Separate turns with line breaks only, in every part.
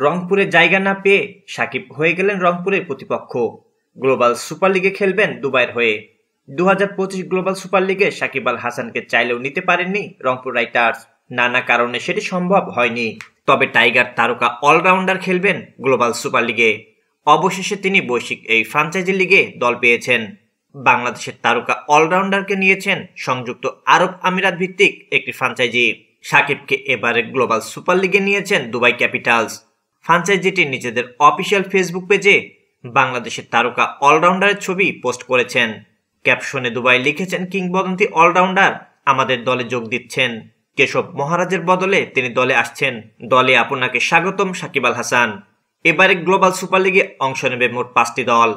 রংপুরে জায়গা না পেয়ে সাকিব হয়ে গেলেন রংপুরের প্রতিপক্ষ। গ্লোবাল সুপার লিগে খেলবেন দুবাইয়ের হয়ে। 2025 গ্লোবাল সুপার লিগে সাকিব আল হাসানকে চাইলেও নিতে পারেননি রংপুর রাইটার্স। নানা কারণে সেটি সম্ভব হয়নি। তবে টাইগার তারকা অলরাউন্ডার খেলবেন গ্লোবাল সুপার লিগে। অবশেষে তিনি বৈশ্বিক এই ফ্রাঞ্চাইজি লিগে দল পেয়েছেন। বাংলাদেশের তারকা অলরাউন্ডারকে নিয়েছেন সংযুক্ত আরব আমিরাত ভিত্তিক একটি ফ্রাঞ্চাইজি। সাকিবকে এবারে গ্লোবাল সুপার লিগে নিয়েছেন দুবাই ক্যাপিটালস। ফ্রাঞ্চাইজিটি নিজেদের অফিসিয়াল ফেসবুক পেজে বাংলাদেশের তারকা অলরাউন্ডারের ছবি পোস্ট করেছেন। ক্যাপশনে দুবাই লিখেছেন, কিংবদন্তি অলরাউন্ডার আমাদের দলে যোগ দিচ্ছেন। কেশব মহারাজের বদলে তিনি দলে আসছেন। দলে আপনাকে স্বাগতম সাকিব আল হাসান। এবারে গ্লোবাল সুপার লিগে অংশ নেবে মোট 5টি দল।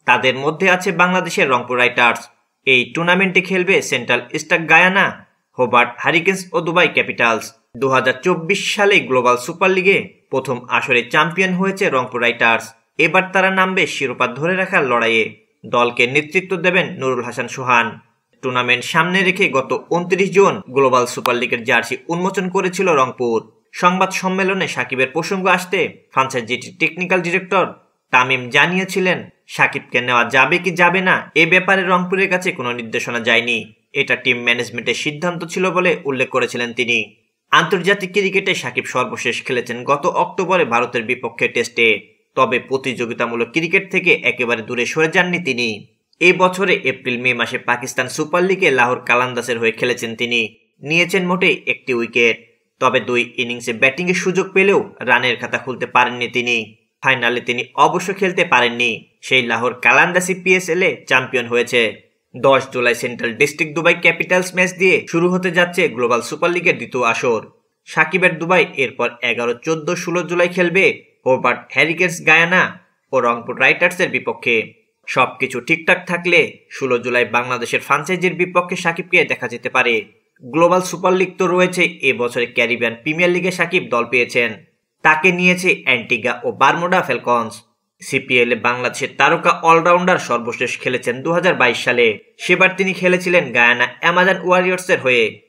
তাদের মধ্যে আছে বাংলাদেশের রংপুর রাইটার্স। এই টুর্নামেন্টে খেলবে central star Guyana, Hobart Hurricanes ও দুবাই ক্যাপিটালস। 2024 সালে গ্লোবাল সুপার লিগে প্রথম আসরে চ্যাম্পিয়ন হয়েছে রংপুর রাইটার্স। এবার তারা নামবে শিরোপা ধরে রাখার লড়াইয়ে। দলকে নেতৃত্ব দেবেন নুরুল হাসান সোহান। টুর্নামেন্ট সামনে রেখে গত 29 জুন গ্লোবাল সুপার লিগের জার্সি উন্মোচন করেছিল রংপুর। সংবাদ সম্মেলনে সাকিবের প্রসঙ্গ আসতে ফ্রাঞ্চাইজিটির টেকনিক্যাল ডিরেক্টর তামিম জানিয়েছিলেন, সাকিবকে নেওয়া যাবে কি যাবে না এ ব্যাপারে রংপুরের কাছে কোনো নির্দেশনা যায়নি। এটা টিম ম্যানেজমেন্টের সিদ্ধান্ত ছিল বলে উল্লেখ করেছিলেন তিনি। আন্তর্জাতিক ক্রিকেটে সাকিব সর্বশেষ খেলেছেন গত অক্টোবরে ভারতের বিপক্ষে টেস্টে। তবে প্রতিযোগিতামূলক ক্রিকেট থেকে একেবারে দূরে সরে যাননি তিনি। এই বছরে এপ্রিল-মে মাসে পাকিস্তান সুপার লিগে লাহোর কালান্দাসের হয়ে খেলেছেন তিনি। নিয়েছেন মোটে 1টি উইকেট। তবে 2 ইনিংসে ব্যাটিংয়ের সুযোগ পেলেও রানের খাতা খুলতে পারেননি তিনি। ফাইনালে তিনি অবশ্য খেলতে পারেননি। সেই লাহোর কালান্দাসি পিএসএল-এ চ্যাম্পিয়ন হয়েছে। 10 July central district Dubai Capitals match দিয়ে শুরু হতে যাচ্ছে গ্লোবাল সুপার লিগের দ্বিতীয় আসর। সাকিবের দুবাই এরপর 11, 14, 16 জুলাই খেলবে হোবার্ট হ্যারিকেন্স গায়ানা ও রংপুর রাইটার্সের বিপক্ষে। সবকিছু ঠিকঠাক থাকলে 16 জুলাই বাংলাদেশের ফ্রাঞ্চাইজির বিপক্ষে সাকিবকে দেখা যেতে পারে। গ্লোবাল সুপার লিগ তো রয়েছে, এবছরে ক্যারিবিয়ান প্রিমিয়ার লিগে সাকিব দল পেয়েছেন। তাকে নিয়েছে অ্যান্টিগা ও বারমুডা ফ্যালকনস। সিপিএল-এ বাংলাদেশের তারকা অলরাউন্ডার সর্বশেষ খেলেছেন 2022 সালে। সেবার তিনি খেলেছিলেন গায়ানা অ্যামাজন ওয়ারিয়র্সের হয়ে।